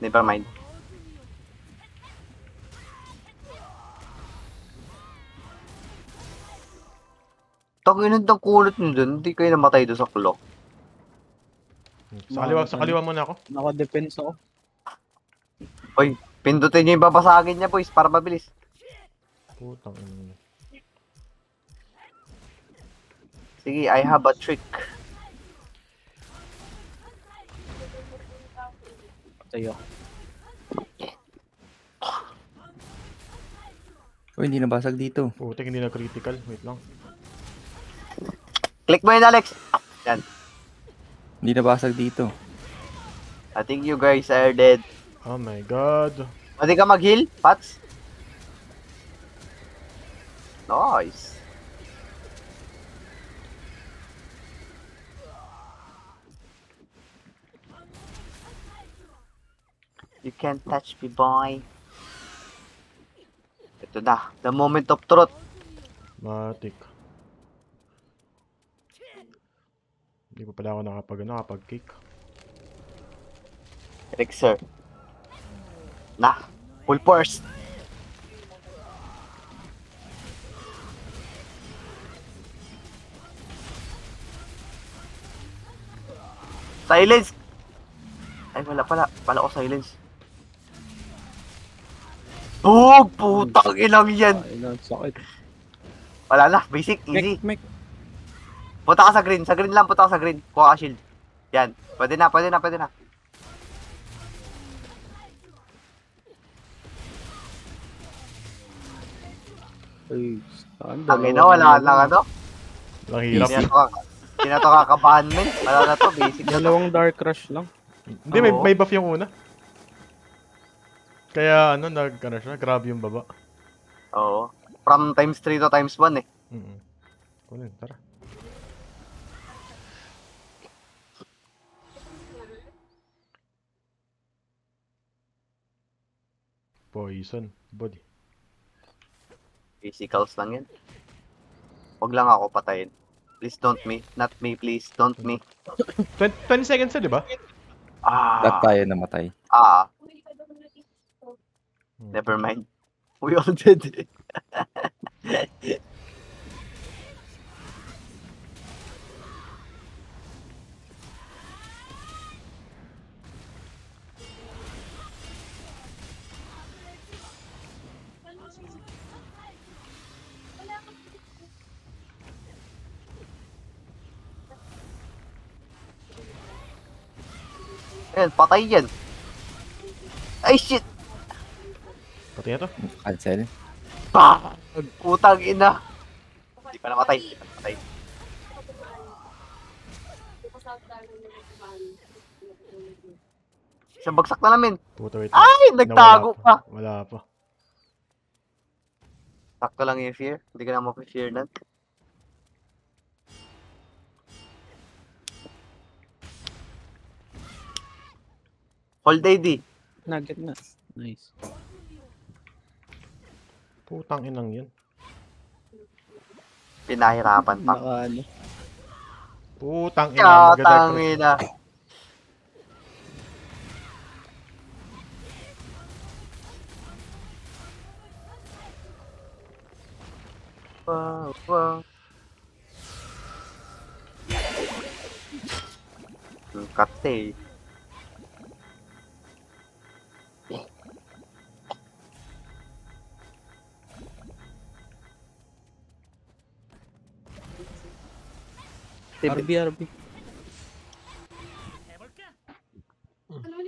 Never mind. Taginan ng kulot nyo dun, hindi kayo namatay doon sa clock. Sa kaliwa muna ako. Naka-defense ako. Oy, pindutin nyo yung babasagin niya boys, para mabilis. Putang ina. Sige, I have a trick. Patay ako. Uy, hindi nabasag dito. Putik, hindi na critical. Wait lang. Click mo yun, Alex. Yan. Hindi nabasag dito. I think you guys are dead. Oh my god. Pwede ka mag-heal, Pats? Nice. You can't touch me, boy. Ito na, the moment of truth. Matik. Hindi pa pala ako nakapag-kick. Elixir. Na, full force. Silence! Ay, wala pala. Pala ko silence. Oh, putang ilang yan. Ay, sakit. Wala na, basic, easy. Mek. Punta ka sa green. Sa green lang, punta ka sa green. Kuha ka shield. Yan. Pwede na. Ay, saan? Ang ina, wala lang ano. Lang hirap. Hindi na to kakabahan, men. Wala na to, basic na to. Dalawang Dark Rush lang. Hindi, may buff yung una. Kaya ano siya, grabe yung baba. Oo. From times 3 to times 1 eh. Kunin, tara. Poison, body. Physicals lang yan. Huwag lang ako patayin. Please don't me. Not me, please. Don't me. 20 seconds na, di ba? Lahat tayo namatay. Never mind. We all did. Ayan, patay yan. Ay, shit! Pati na to. Cancel. Bah! Putang ina. Hindi pa namatay. Isang bagsak na namin. Puta, wait. Ay, nagtago pa. Wala pa. Sakto lang yung fear. Hindi ka na mapifear nun. Hold AD. Nugget na. Nice. Putang inang yun. Pinahirapan pa. Naka ano. Putang ina. Katang ina. Wow. Kate. RB.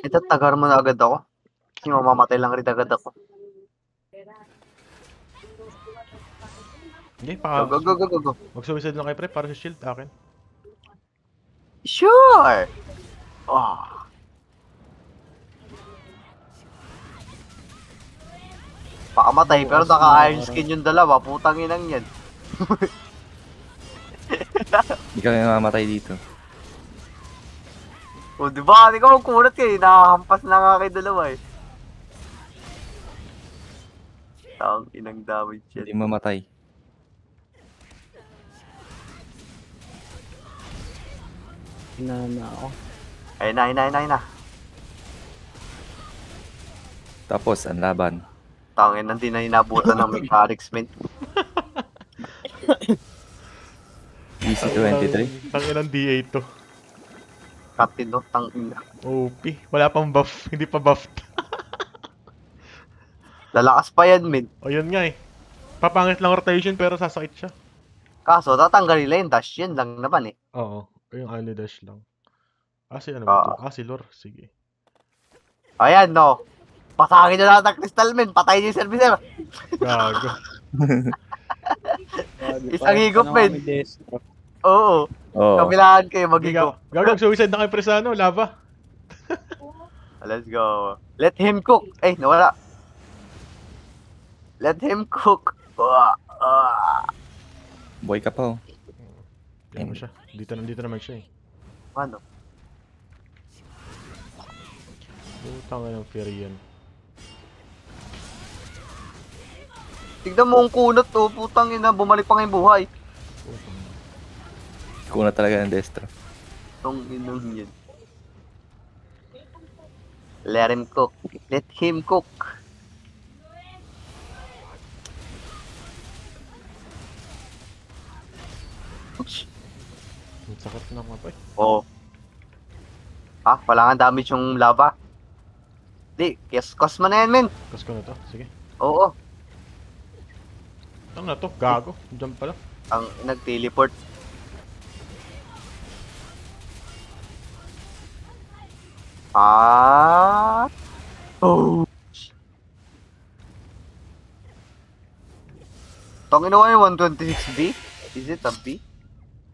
Ito, tagar mo na agad ako. Kasi mamamatay lang rin agad ako. Hindi, pa. Go. Mag-suicide lang kayo, pre, para sa shield akin. Sure! Oh. Pakamatay, pero naka-iron skin yung dalawa. Putang inang yan. Hindi kami mamamatay dito. O, diba? Hindi ka magkulat kayo. Nakahampas na nga kayo dalawa eh. Tang inang damage Hindi yan. mamatay. Hinana ako. Ayun na. Tapos, ang laban. Tangin, hindi na inabutan ng mechanics, men. Easy 23. Tanginang DA to. Captain, no? Tangin. OP. Wala pang buff. Hindi pa buffed. Lalakas pa yan, men. O yun nga eh. Papangit lang rotation pero sasakit siya. Kaso, tatanggalin lang yung dash. Yan lang naman, eh. Oo. Yung only dash lang. Si ano ba ito? Si lore. Sige. Ayan, no. Pasangin nyo lahat ng crystal, men. Patayin nyo yung servicer. Gago. Isang higop, men. Oo. Oo. Kabilaan kayo mag-higop. Gago, suicide na kayo presano. Lava. Let's go. Let him cook. Eh, nawala. Let him cook. Boy ka pa oh. Yan mo siya. Dito naman siya eh. Ano? Putang ng Firian. Tignan mo ang kunot, oh. Putang ina. Bumalik pa nga yung buhay. Kuna talaga ng Destro. Itong inong yun. Let him cook. Let him cook. Oops. Ang sakit na nga pa eh. Oh. Ah, wala nga damage yung lava. Di, cos mo na yan, men. Kas ko na to. Sige. Oo. Ang na to. Gago. Jump pala. Ang nag-teleport. Ah. Oh. Tong inuwa yung 126B? Is it a B?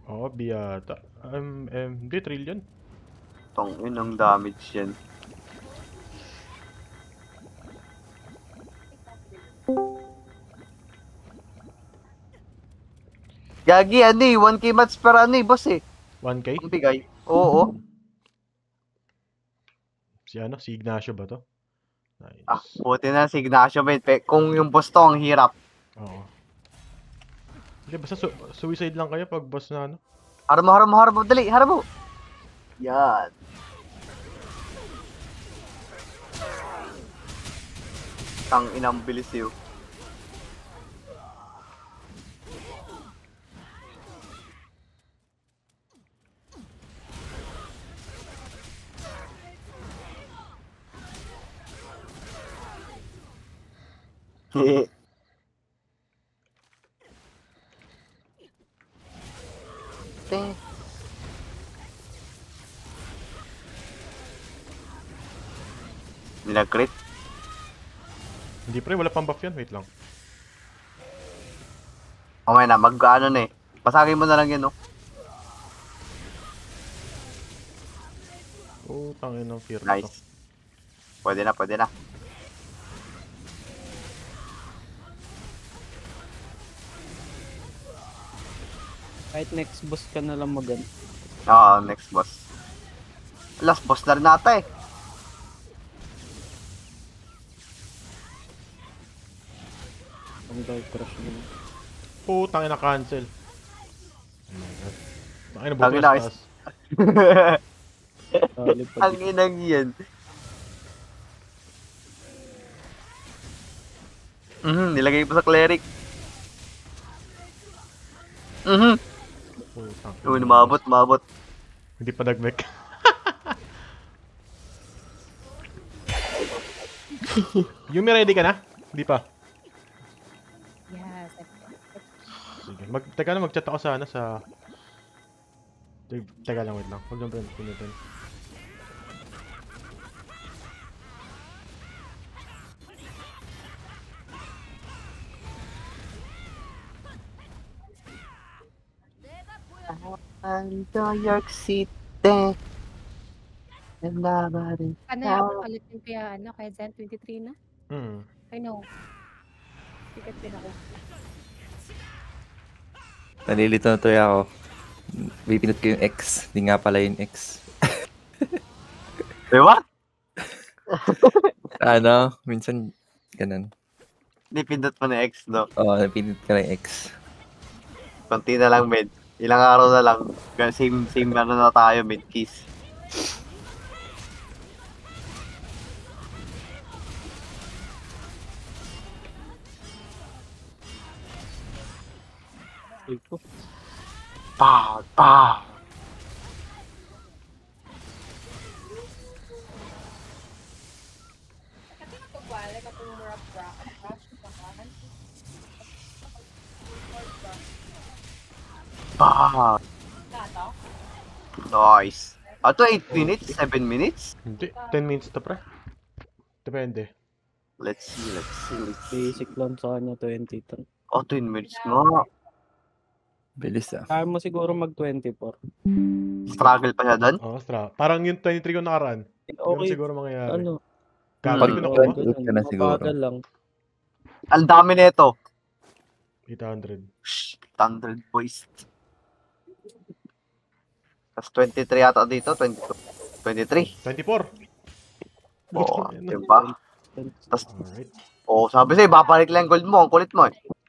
Oo, biyata. Hindi, trillion. Tong inang damage yan. Gagi, ano eh, 1k mats per ano eh, boss eh. 1K? Ang bigay. Oo. Si Ignacio ba to? Nice. Ah, buti na si Ignacio, men. Kung yung boss to, ang hirap. Oo. Hindi, basta suicide lang kayo pag boss na ano. Haramo, dali, haramo. Yan. Tang inang bilis yun. Hehe. Ting. Nag-crit. Hindi pre, wala pang buff yan. Wait lang. Okay na, mag-ano na eh. Pasagin mo na lang yun, no? Oh, tangin ng fear na to. Nice. Pwede na, pwede na. Kahit next boss ka na lang magan. Oo, next boss. Last boss na rin nata eh. Ang dark crush mo. Oh, tangin na cancel. Oh my god. Tangin na Tangin buto na, sa taas. Solid pa Ang inang yan. Nilagay pa sa cleric. Putang. Uy, mabot. Hindi pa nag-mech. Yumi, ready ka na? Hindi pa. Yes. Sige. Teka lang, mag-chat ako sa ano sa... Teka lang, wait lang. Huwag lang pinutin. New York City. Ano ako palitin kaya kaya Zen 23 na? I know. Ticket din ako. Nalilito na tuloy ako. Pipinot ko yung X. Di nga pala yung X. Diba? Ano? Minsan, ganun. Nipindot mo na X, no? Oo, napinot ka ng X. Konti na lang, med. Ilang araw na lang. Same ano na tayo, med keys. Ay ko. Pow! Pow! Pow! Nice. Ato 8 minutes? 7 minutes? Hindi, 10 minutes to pre. Depende. Let's see, let's see, let's see. Basic lang sa kanya, 23. Oh, 10 minutes nga. Bilis ah. Kaya mo siguro mag-24. Struggle pa siya doon? Oo, parang yung 23 ko nakaraan. Ganun Okay, siguro mangyayari. ano? Gabi ko Hmm. nakuha. Pag- ka na siguro. Mabagal lang. Ang dami nito. 800. 100 boys. Tapos 23 yata dito, 22. 23. 24. Oo, Ayun na. diba? Tapos, Alright. sabi sa'yo, babalik lang yung gold mo. Ang kulit mo eh.